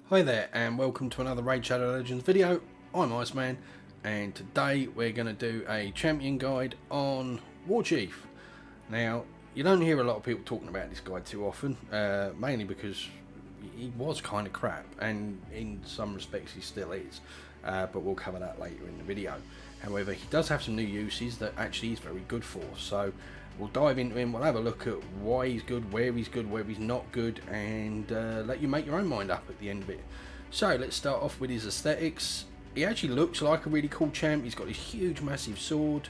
Hi there and welcome to another Raid Shadow Legends video. I'm IceMan and today we're going to do a champion guide on Warchief. Now you don't hear a lot of people talking about this guy too often, mainly because he was kind of crap and in some respects he still is, but we'll cover that later in the video. However, he does have some new uses that actually he's very good for, so we'll dive into him, we'll have a look at why he's good, where he's not good, and let you make your own mind up at the end of it. So let's start off with his aesthetics. He actually looks like a really cool champ. He's got this huge massive sword,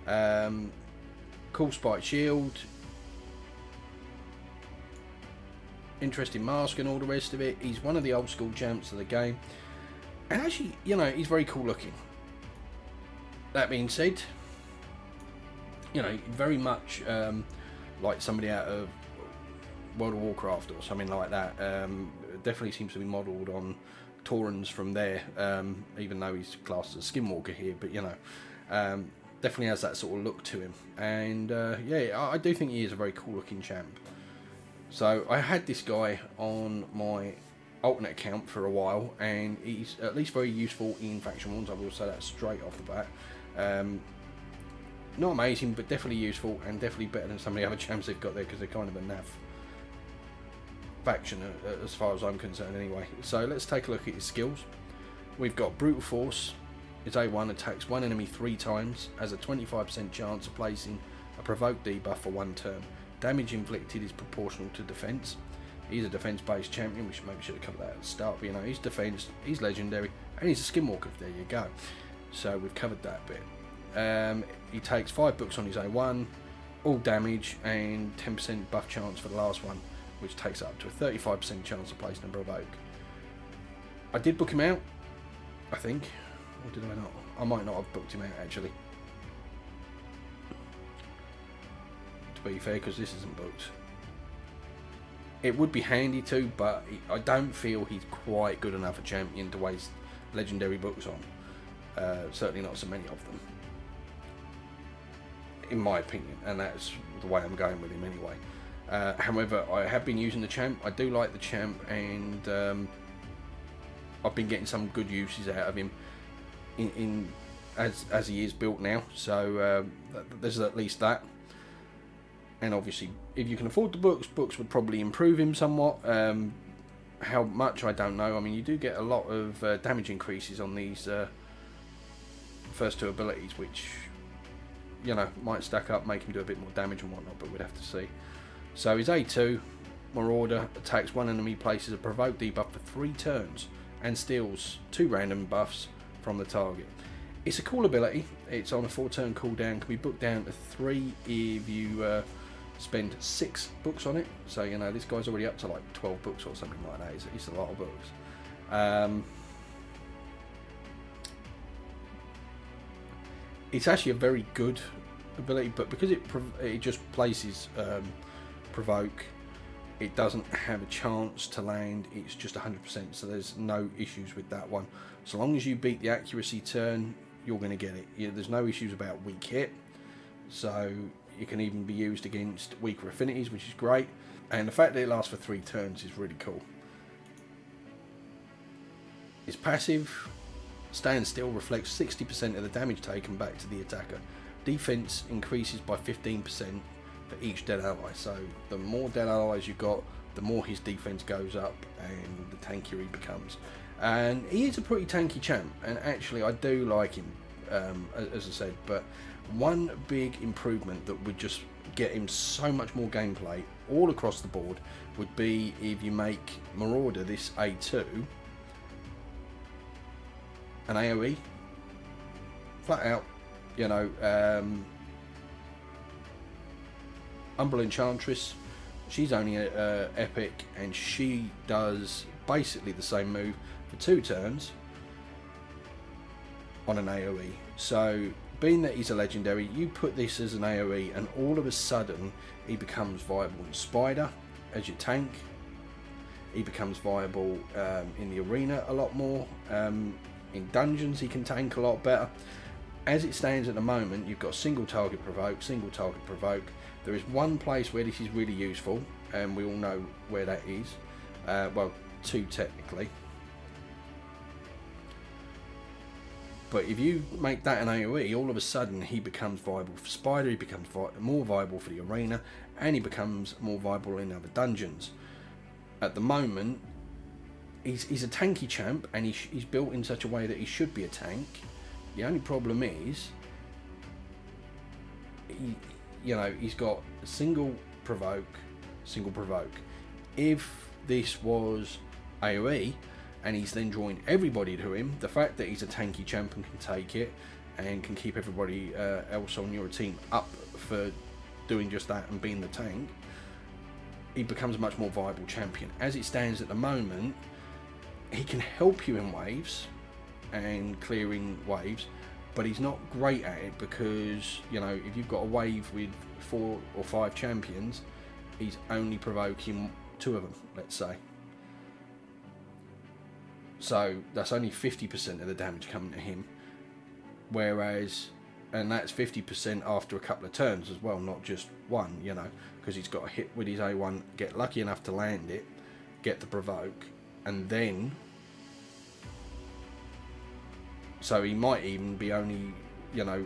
cool spiked shield, interesting mask and all the rest of it. He's one of the old school champs of the game, and actually, you know, he's very cool looking. That being said, you know, very much like somebody out of World of Warcraft or something like that. Definitely seems to be modelled on Taurens from there, even though he's classed as a skinwalker here, but you know, definitely has that sort of look to him. And yeah, I do think he is a very cool looking champ. So I had this guy on my alternate account for a while, and he's at least very useful in faction ones. I will say that straight off the bat. Not amazing, but definitely useful, and definitely better than some of the other champs they've got there, because they're kind of a naff faction as far as I'm concerned anyway. So let's take a look at his skills. We've got Brutal Force. His A1 attacks one enemy 3 times, has a 25% chance of placing a provoked debuff for 1 turn. Damage inflicted is proportional to defense. He's a defense based champion, we should maybe should have covered that at the start, but you know, he's defense, he's legendary, and he's a skinwalker. There you go. So we've covered that bit. He takes 5 books on his A1, all damage, and 10% buff chance for the last one, which takes up to a 35% chance of placing a provoke. I did book him out, I think, or did I not? I might not have booked him out actually, to be fair, because this isn't booked. It would be handy to, but I don't feel he's quite good enough a champion to waste legendary books on. Certainly not so many of them, in my opinion, and that's the way I'm going with him anyway. However, I have been using the champ. I do like the champ, and I've been getting some good uses out of him as he is built now. So there's at least that. And obviously, if you can afford the books would probably improve him somewhat. How much, I don't know. I mean, you do get a lot of damage increases on these first 2 abilities, which, you know, might stack up, make him do a bit more damage and whatnot, but we'd have to see. So his A2, Marauder, attacks 1 enemy, places a provoked debuff for 3 turns, and steals 2 random buffs from the target. It's a cool ability. It's on a 4-turn cooldown, can be booked down to 3 if you spend 6 books on it. So, you know, this guy's already up to like 12 books or something like that. It's a lot of books. It's actually a very good ability, but because it just places provoke, it doesn't have a chance to land. It's just 100%, so there's no issues with that one. So long as you beat the accuracy turn, you're going to get it. There's no issues about weak hit, so it can even be used against weaker affinities, which is great. And the fact that it lasts for 3 turns is really cool. It's passive. Stand still reflects 60% of the damage taken back to the attacker. Defense increases by 15% for each dead ally. So the more dead allies you got, the more his defense goes up and the tankier he becomes. And he is a pretty tanky champ, and actually I do like him, as I said. But one big improvement that would just get him so much more gameplay all across the board would be if you make Marauder, this A2, an AoE, flat out. You know, Umbral Enchantress, she's only epic, and she does basically the same move for 2 turns on an AoE. So being that he's a legendary, you put this as an AoE and all of a sudden he becomes viable in Spider as your tank. He becomes viable in the arena a lot more. In dungeons he can tank a lot better. As it stands at the moment, you've got single target provoke, single target provoke. There is one place where this is really useful, and we all know where that is. Well, 2 technically. But if you make that an AoE, all of a sudden he becomes viable for Spider, he becomes more viable for the arena, and he becomes more viable in other dungeons. At the moment, he's a tanky champ, and he's built in such a way that he should be a tank. The only problem is, he's got a single provoke. If this was AoE, and he's then drawing everybody to him, the fact that he's a tanky champ and can take it and can keep everybody else on your team up for doing just that and being the tank, he becomes a much more viable champion. As it stands at the moment, he can help you in waves and clearing waves, but he's not great at it because, if you've got a wave with 4 or 5 champions, he's only provoking 2 of them, let's say. So that's only 50% of the damage coming to him, whereas, and that's 50% after a couple of turns as well, not just one, because he's got to hit with his A1, get lucky enough to land it, get the provoke, and then, so he might even be only,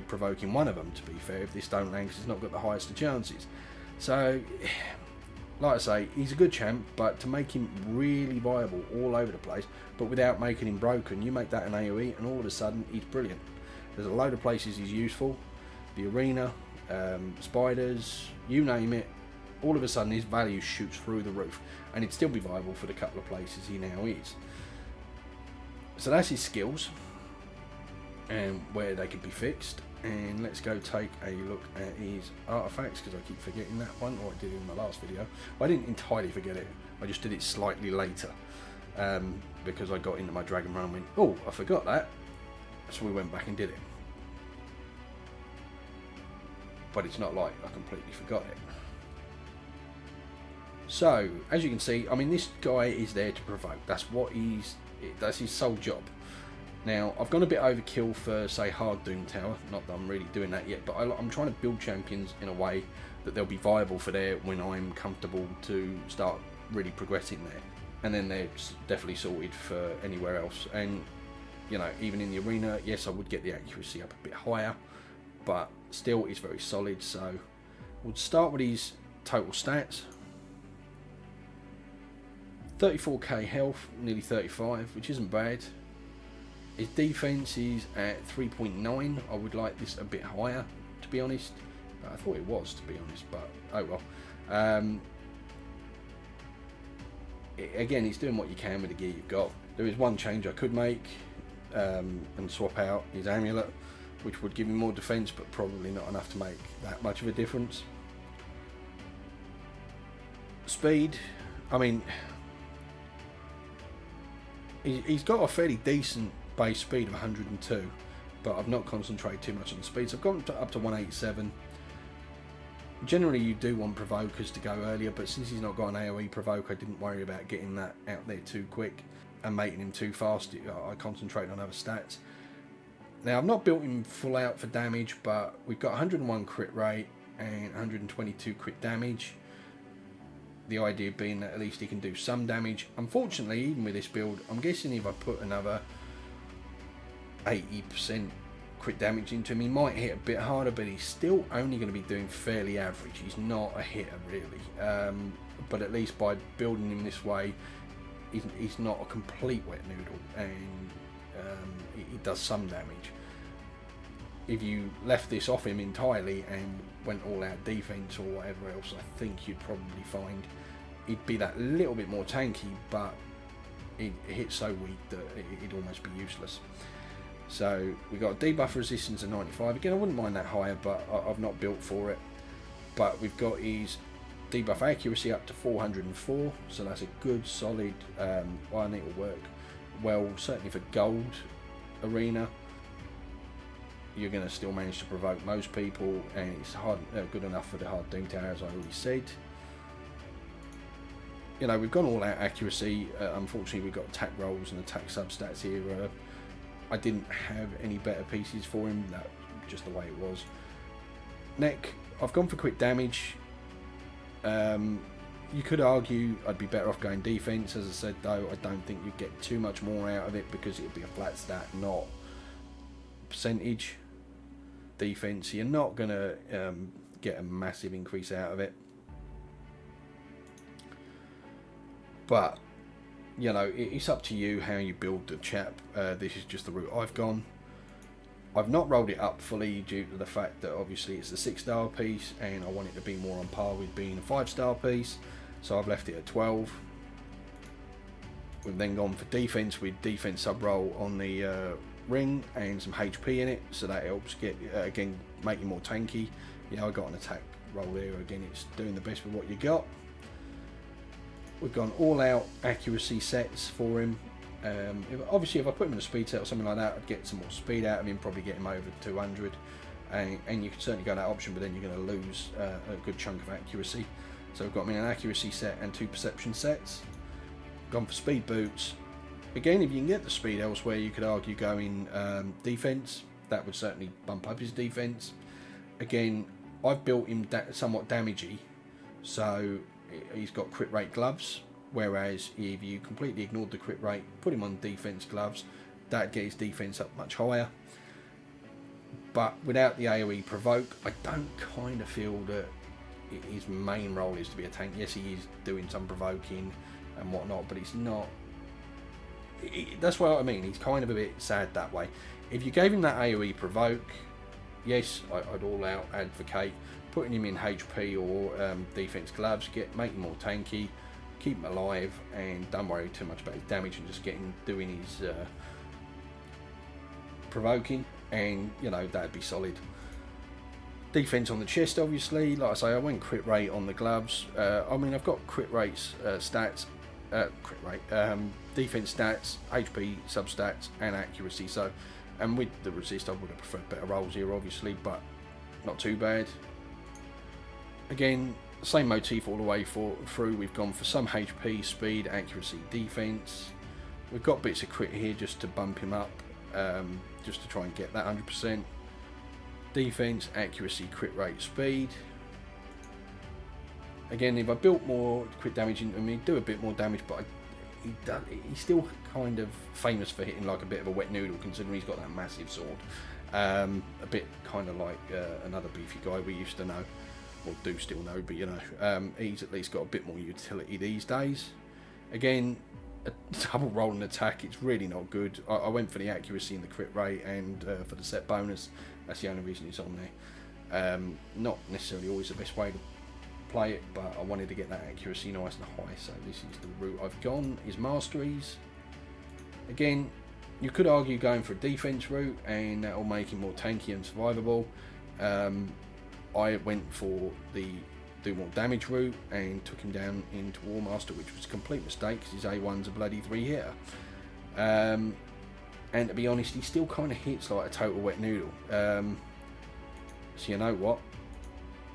provoking one of them, to be fair, if this don't land, because he's not got the highest of chances. So, like I say, he's a good champ, but to make him really viable all over the place, but without making him broken, you make that an AoE, and all of a sudden, he's brilliant. There's a load of places he's useful. The arena, spiders, you name it, all of a sudden his value shoots through the roof, and he'd still be viable for the couple of places he now is. So that's his skills, and where they could be fixed. And let's go take a look at his artifacts, because I keep forgetting that one, or I did in my last video. I didn't entirely forget it, I just did it slightly later, because I got into my Dragon Run and went, oh, I forgot that, so we went back and did it. But it's not like I completely forgot it. So, as you can see, this guy is there to provoke. That's his sole job. Now, I've gone a bit overkill for, say, Hard Doom Tower. Not that I'm really doing that yet, but I'm trying to build champions in a way that they'll be viable for there when I'm comfortable to start really progressing there. And then they're definitely sorted for anywhere else. And, even in the arena, yes, I would get the accuracy up a bit higher, but still it's very solid. So, we'll start with his total stats. 34k health, nearly 35, which isn't bad. His defense is at 3.9. I would like this a bit higher, to be honest. I thought it was, to be honest, but oh well. Again, he's doing what you can with the gear you've got. There is one change I could make, and swap out his amulet, which would give him more defense, but probably not enough to make that much of a difference. Speed, he's got a fairly decent base speed of 102, but I've not concentrated too much on the speed, so I've gone up to 187. Generally you do want provokers to go earlier, but since he's not got an AoE provoke, I didn't worry about getting that out there too quick and making him too fast. I concentrate on other stats. Now, I've not built him full out for damage, but we've got 101 crit rate and 122 crit damage. The idea being that at least he can do some damage. Unfortunately, even with this build, I'm guessing if I put another 80% crit damage into him, he might hit a bit harder, but he's still only going to be doing fairly average. He's not a hitter, really. But at least by building him this way, he's not a complete wet noodle, and he does some damage. If you left this off him entirely and went all out defense or whatever else, I think you'd probably find he'd be that little bit more tanky, but it hits so weak that it'd almost be useless. So we got a debuff resistance of 95. Again, I wouldn't mind that higher, but I've not built for it. But we've got his debuff accuracy up to 404, so that's a good solid one. It'll work well, certainly for gold arena. You're going to still manage to provoke most people, and it's good enough for the Hard Doom Tower, as I already said. We've gone all out accuracy. Unfortunately, we've got attack rolls and attack substats here. I didn't have any better pieces for him. That's just the way it was. Neck, I've gone for quick damage. You could argue I'd be better off going defense. As I said, though, I don't think you'd get too much more out of it because it'd be a flat stat, not percentage defense. You're not going to get a massive increase out of it. But, you know, it's up to you how you build the chap. This is just the route I've gone. I've not rolled it up fully due to the fact that obviously it's a 6-star piece and I want it to be more on par with being a 5-star piece. So I've left it at 12. We've then gone for defense with defense sub-roll on the ring and some HP in it, so that helps get again make you more tanky. I got an attack roll there. Again, it's doing the best with what you got. We've gone all out accuracy sets for him. Obviously if I put him in a speed set or something like that, I'd get some more speed out of him, probably get him over 200, and you can certainly go that option, but then you're going to lose a good chunk of accuracy. So we've got him in an accuracy set and 2 perception sets. Gone for speed boots. Again, if you can get the speed elsewhere, you could argue going defense. That would certainly bump up his defense. Again, I've built him somewhat damagey, so he's got crit rate gloves, whereas if you completely ignored the crit rate, put him on defense gloves, that'd get his defense up much higher. But without the AoE provoke, I don't kind of feel that his main role is to be a tank. Yes, he is doing some provoking and whatnot, but it's not. That's what I mean. He's kind of a bit sad that way. If you gave him that AoE provoke, yes, I'd all out advocate putting him in HP or defense gloves, make him more tanky, keep him alive, and don't worry too much about his damage and just get him doing his provoking, and you know, that'd be solid. Defense on the chest, obviously, like I say, I went crit rate on the gloves. I mean, I've got crit rates stats, defense stats, HP substats, and accuracy. So, and with the resist, I would have preferred better rolls here, obviously, but not too bad. Again, same motif all the way through. We've gone for some HP, speed, accuracy, defense. We've got bits of crit here just to bump him up, just to try and get that 100%. Defense, accuracy, crit rate, speed. Again, if I built more crit damage into him, he'd do a bit more damage, but he's still kind of famous for hitting like a bit of a wet noodle, considering he's got that massive sword. A bit kind of like another beefy guy we used to know, or do still know, but you know, he's at least got a bit more utility these days. Again, a double rolling attack, it's really not good. I went for the accuracy and the crit rate, and for the set bonus. That's the only reason it's on there. Not necessarily always the best way to play it, but I wanted to get that accuracy nice and high, so this is the route I've gone, is masteries. Again, you could argue going for a defense route, and that will make him more tanky and survivable. I went for the do more damage route and took him down into War Master, which was a complete mistake because his A1's a bloody 3-hitter. And to be honest, he still kind of hits like a total wet noodle. So you know what?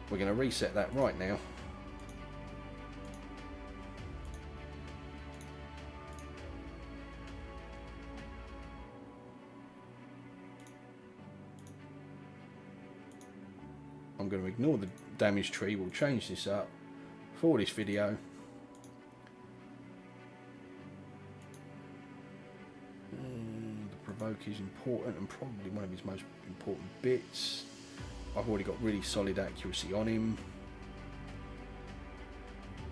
We're going to reset that right now. I'm going to ignore the damage tree. We'll change this up for this video. The provoke is important and probably one of his most important bits. I've already got really solid accuracy on him.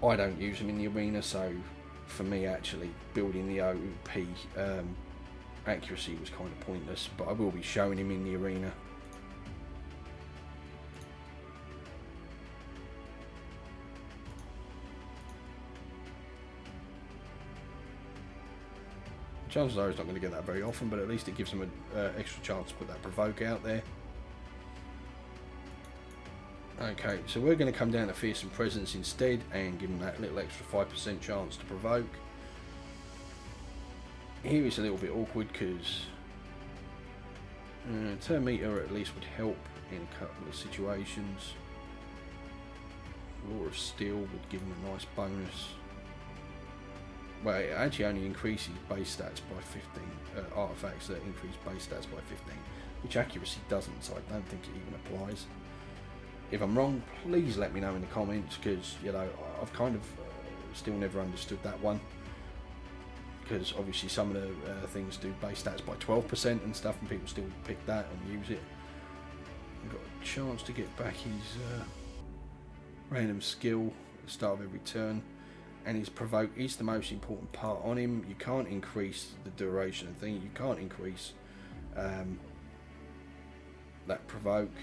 I don't use him in the arena, so for me actually building the OP accuracy was kind of pointless, but I will be showing him in the arena. Chances are he's not going to get that very often, but at least it gives him an extra chance to put that provoke out there. Okay, so we're going to come down to Fearsome Presence instead and give him that little extra 5% chance to provoke. Here is a little bit awkward because turn meter at least would help in a couple of situations. Law of Steel would give him a nice bonus. Well, it actually only increases base stats by 15, artifacts that increase base stats by 15, which accuracy doesn't, so I don't think it even applies. If I'm wrong, please let me know in the comments, because, you know, I've kind of still never understood that one. because obviously some of the things do base stats by 12% and stuff, and people still pick that and use it. We've got a chance to get back his random skill at the start of every turn, and his provoke is the most important part on him. You can't increase the duration of the thing, you can't increase that provoke.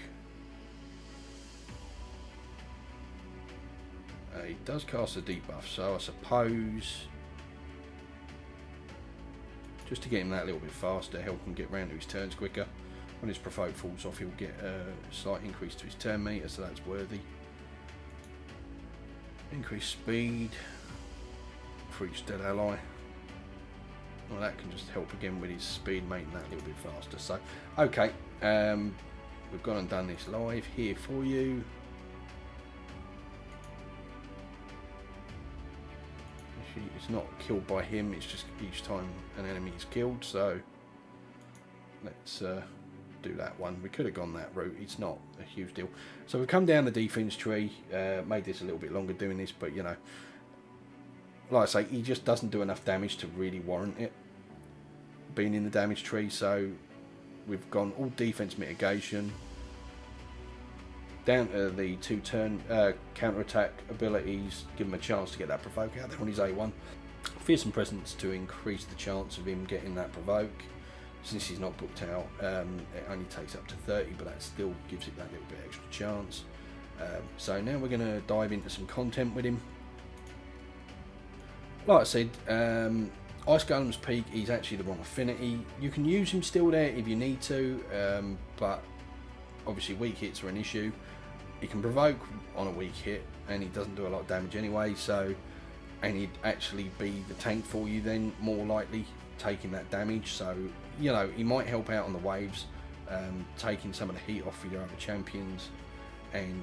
He does cast a debuff, so I suppose just to get him that little bit faster, help him get round to his turns quicker. When his provoke falls off, he'll get a slight increase to his turn meter, so that's worthy. Increase speed for each dead ally. Well, that can just help again with his speed, making that a little bit faster. So, okay, we've gone and done this live here for you. It's not killed by him, it's just each time an enemy is killed, so let's do that one. We could have gone that route, it's not a huge deal. So we've come down the defense tree, made this a little bit longer doing this, but you know, like I say, he just doesn't do enough damage to really warrant it being in the damage tree. So we've gone all defense mitigation, down to the 2-turn counter-attack abilities, give him a chance to get that provoke out there on his A1. Fearsome Presence to increase the chance of him getting that provoke. Since he's not booked out, it only takes up to 30, but that still gives it that little bit extra chance. So now we're going to dive into some content with him. Like I said, Ice Golem's Peak, he's actually the wrong affinity. You can use him still there if you need to, but obviously weak hits are an issue. He can provoke on a weak hit and he doesn't do a lot of damage anyway, so, and he'd actually be the tank for you then, more likely taking that damage. So you know, he might help out on the waves, taking some of the heat off for your other champions and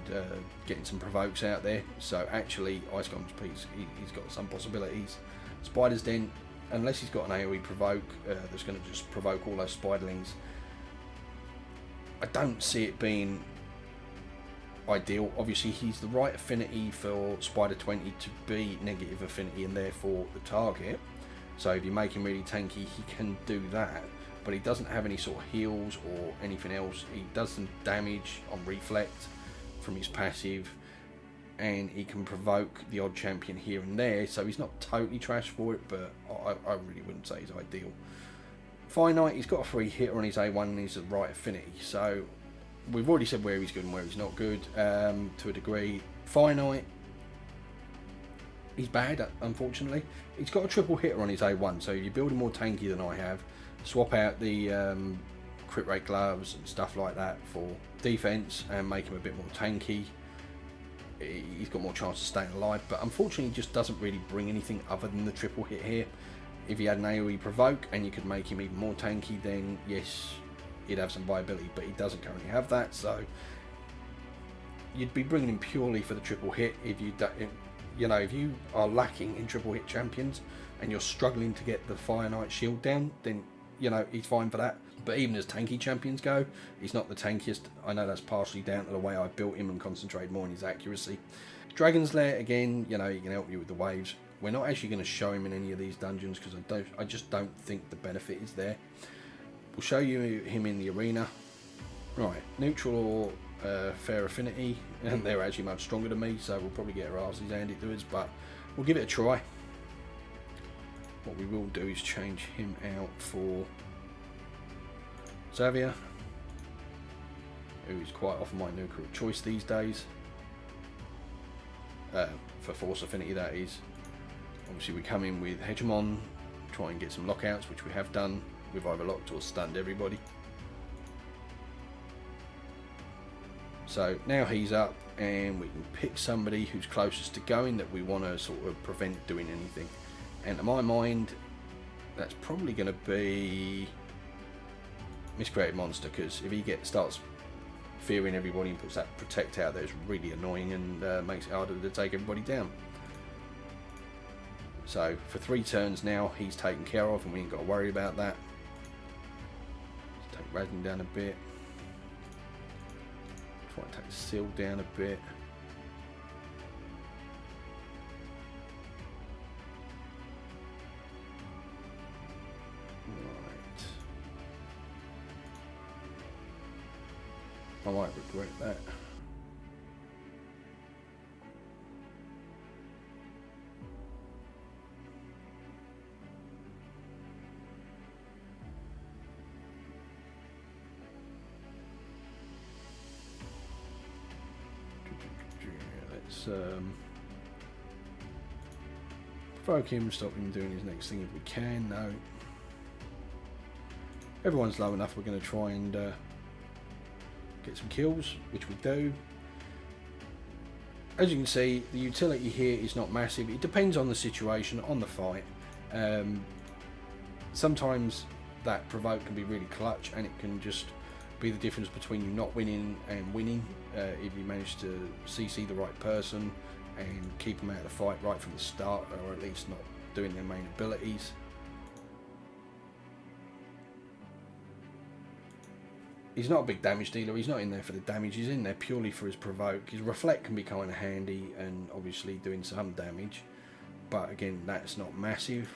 getting some provokes out there. So actually Ice Golem's Peak, he's got some possibilities. Spider's Den, unless he's got an AoE provoke that's going to just provoke all those spiderlings, I don't see it being ideal. Obviously he's the right affinity for Spider 20 to be negative affinity and therefore the target, so if you make him really tanky he can do that, but he doesn't have any sort of heals or anything else. He does some damage on reflect from his passive, and he can provoke the odd champion here and there, so he's not totally trash for it, but I really wouldn't say he's ideal. Finite, he's got a free hitter on his A1 and he's the right affinity, so we've already said where he's good and where he's not good to a degree. Finite, he's bad, unfortunately. He's got a triple hitter on his A1, so you're building more tanky than I have. Swap out the crit rate gloves and stuff like that for defense and make him a bit more tanky. He's got more chance of staying alive, but unfortunately he just doesn't really bring anything other than the triple hit here. If he had an AoE provoke and you could make him even more tanky, then yes, he'd have some viability, but he doesn't currently have that, so you'd be bringing him purely for the triple hit. If you know, if you are lacking in triple hit champions and you're struggling to get the Fire Knight shield down, then you know he's fine for that. But even as tanky champions go, he's not the tankiest. I know that's partially down to the way I built him and concentrated more on his accuracy. Dragon's Lair, again, you know, he can help you with the waves. We're not actually going to show him in any of these dungeons because I just don't think the benefit is there. We'll show you him in the arena. Right, neutral or fair affinity, and they're actually much stronger than me, so we'll probably get our asses handed to us, but we'll give it a try. What we will do is change him out for Xavier, who is quite often my nuclear choice these days. For force affinity, that is. Obviously we come in with Hegemon, try and get some lockouts, which we have done. We've either locked or stunned everybody. So now he's up and we can pick somebody who's closest to going that we want to sort of prevent doing anything. And to my mind, that's probably going to be Miscreated Monster, because if he starts fearing everybody and puts that protect out there, it's really annoying and makes it harder to take everybody down. So for 3 turns now he's taken care of and we ain't got to worry about that. Let's take Razing down a bit. Try and take Seal down a bit. might regret that. Let's provoke him, stop him doing his next thing if we can. No. Everyone's low enough, we're going to try and get some kills, which we do. As you can see, the utility here is not massive. It depends on the situation, on the fight. Sometimes that provoke can be really clutch, and it can just be the difference between you not winning and winning if you manage to CC the right person and keep them out of the fight right from the start, or at least not doing their main abilities. He's not a big damage dealer, he's not in there for the damage, he's in there purely for his provoke. His reflect can be kind of handy and obviously doing some damage, but again, that's not massive.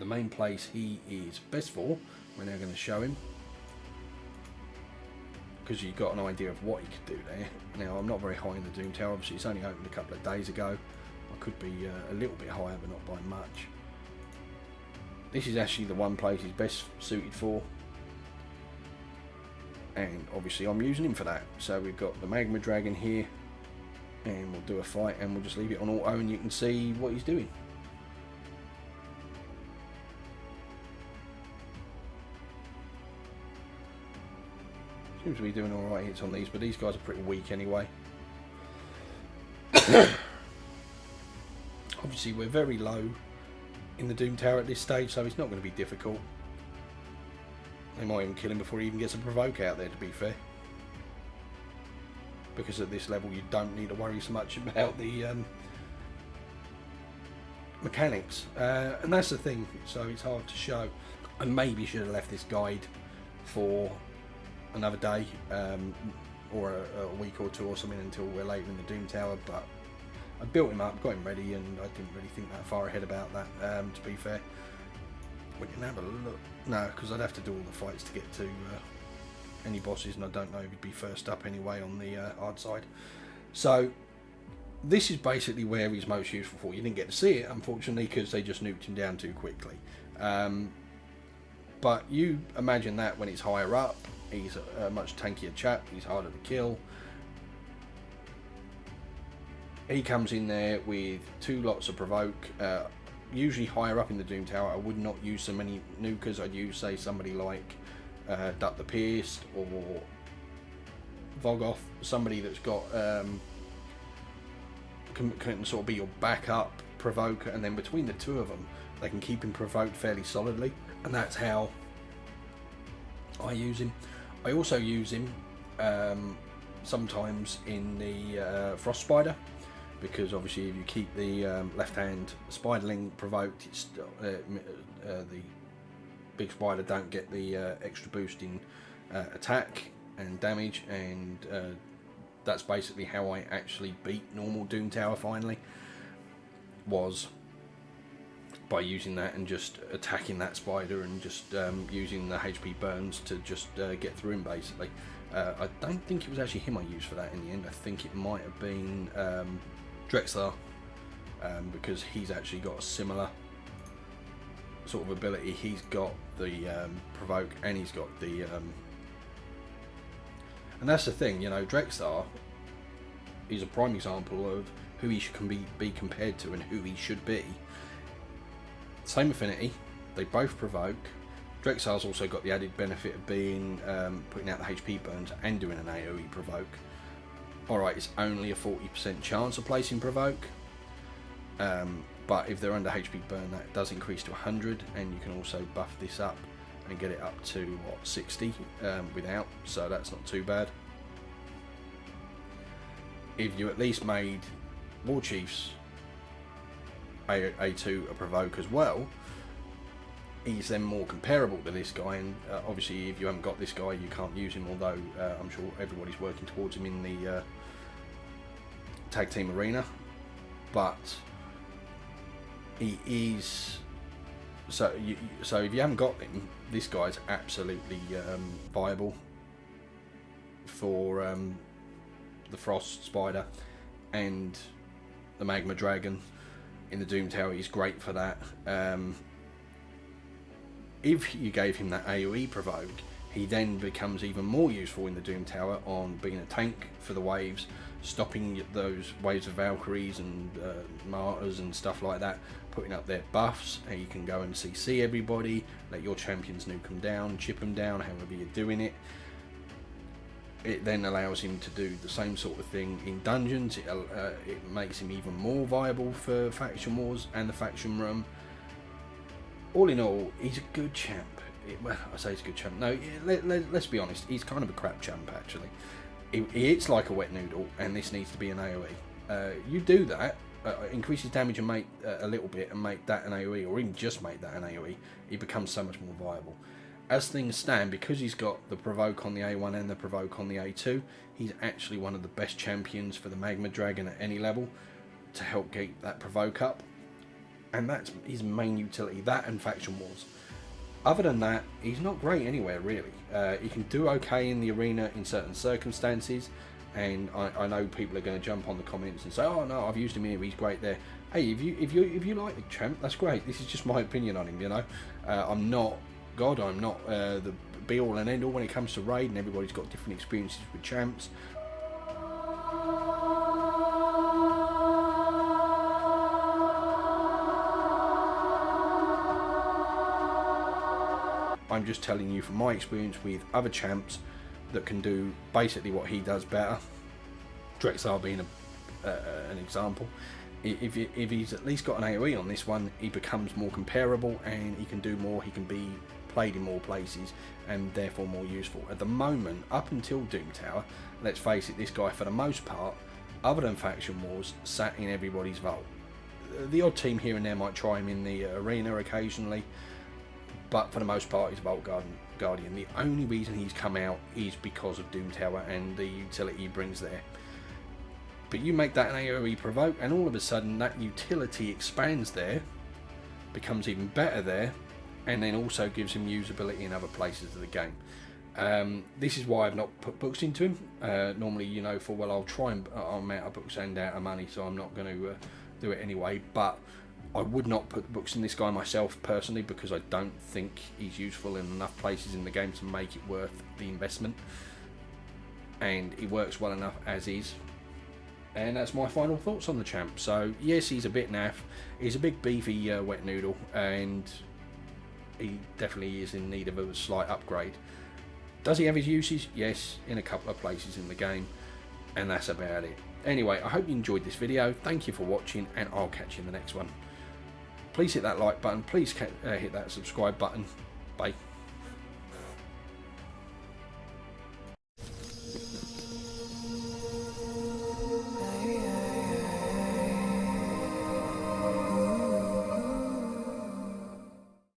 The main place he is best for, we're now going to show him, because you've got an idea of what he could do there. Now, I'm not very high in the Doom Tower, obviously it's only opened a couple of days ago. I could be a little bit higher, but not by much. This is actually the one place he's best suited for. And obviously I'm using him for that. So we've got the Magma Dragon here, and we'll do a fight and we'll just leave it on auto and you can see what he's doing. Seems to be doing alright hits on these, but these guys are pretty weak anyway. Obviously we're very low in the Doom Tower at this stage, so it's not going to be difficult. They might even kill him before he even gets a provoke out there, to be fair. Because at this level you don't need to worry so much about the mechanics. And that's the thing, so it's hard to show. I maybe should have left this guide for another day, or a week or two or something, until we're later in the Doom Tower, but I built him up, got him ready, and I didn't really think that far ahead about that, to be fair. We can have a look. No, because I'd have to do all the fights to get to any bosses, and I don't know if he'd be first up anyway on the hard side. So this is basically where he's most useful for. You didn't get to see it, unfortunately, because they just nuked him down too quickly. But you imagine that when it's higher up, he's a much tankier chap, he's harder to kill. He comes in there with 2 lots of provoke. Usually higher up in the Doom Tower, I would not use so many nukers. I'd use, say, somebody like Duck the Pierced or Vogoth, somebody that's got can sort of be your backup provoker, and then between the two of them, they can keep him provoked fairly solidly, and that's how I use him. I also use him sometimes in the Frost Spider, because obviously if you keep the left hand spiderling provoked, it's the big spider don't get the extra boost in attack and damage, and that's basically how I actually beat normal Doom Tower finally, was by using that and just attacking that spider and just using the HP burns to just get through him basically. I don't think it was actually him I used for that in the end. I think it might have been Drexler, because he's actually got a similar sort of ability. He's got the provoke, and he's got the and that's the thing, you know, Drexler is a prime example of who he can be compared to and who he should be. Same affinity, they both provoke. Drexler's also got the added benefit of being putting out the HP burns and doing an AoE provoke. Alright, it's only a 40% chance of placing provoke, but if they're under HP burn, that does increase to 100, and you can also buff this up and get it up to what, 60 without, so that's not too bad. If you at least made Warchief's A2 a provoke as well, he's then more comparable to this guy, and obviously if you haven't got this guy you can't use him, although I'm sure everybody's working towards him in the tag team arena, but he is so if you haven't got him, this guy's absolutely viable. for the Frost Spider and the Magma Dragon in the Doom Tower. He's great for that. If you gave him that AoE provoke, he then becomes even more useful in the Doom Tower on being a tank for the waves, stopping those waves of Valkyries and Martyrs and stuff like that, putting up their buffs, and you can go and CC everybody, let your champions nuke them down, chip them down, however you're doing it. It then allows him to do the same sort of thing in dungeons. It makes him even more viable for faction wars and the faction room. All in all, he's a good champ. Well, I say he's a good champ. No, let's be honest. He's kind of a crap champ, actually. He hits like a wet noodle, and this needs to be an AoE. You do that, increase his damage and make a little bit, and make that an AoE, or even just make that an AoE. He becomes so much more viable. As things stand, because he's got the provoke on the A1 and the provoke on the A2, he's actually one of the best champions for the Magma Dragon at any level to help get that provoke up. And that's his main utility, that and faction wars. Other than that, he's not great anywhere, really. He can do okay in the arena in certain circumstances, and I know people are going to jump on the comments and say, oh no, I've used him here, he's great there. Hey, if you like the champ, that's great. This is just my opinion on him, you know. I'm not God, I'm not the be all and end all when it comes to raid, and everybody's got different experiences with champs. I'm just telling you from my experience with other champs that can do basically what he does better. Drexar being an example. If he's at least got an AoE on this one, he becomes more comparable, and he can do more. He can be played in more places, and therefore more useful. At the moment, up until Doom Tower, let's face it, this guy for the most part, other than faction wars, sat in everybody's vault. The odd team here and there might try him in the arena occasionally, but for the most part he's Vault Guardian. The only reason he's come out is because of Doom Tower and the utility he brings there. But you make that an AoE provoke, and all of a sudden that utility expands there, becomes even better there, and then also gives him usability in other places of the game. This is why I've not put books into him. Normally, you know, for well, I'm out of books and out of money, so I'm not going to do it anyway. But I would not put books in this guy myself personally, because I don't think he's useful in enough places in the game to make it worth the investment. And he works well enough as is. And that's my final thoughts on the champ. So yes, he's a bit naff. He's a big beefy wet noodle, and he definitely is in need of a slight upgrade. Does he have his uses? Yes, in a couple of places in the game, and that's about it. Anyway, I hope you enjoyed this video. Thank you for watching, and I'll catch you in the next one. Please hit that like button. Please hit that subscribe button. Bye.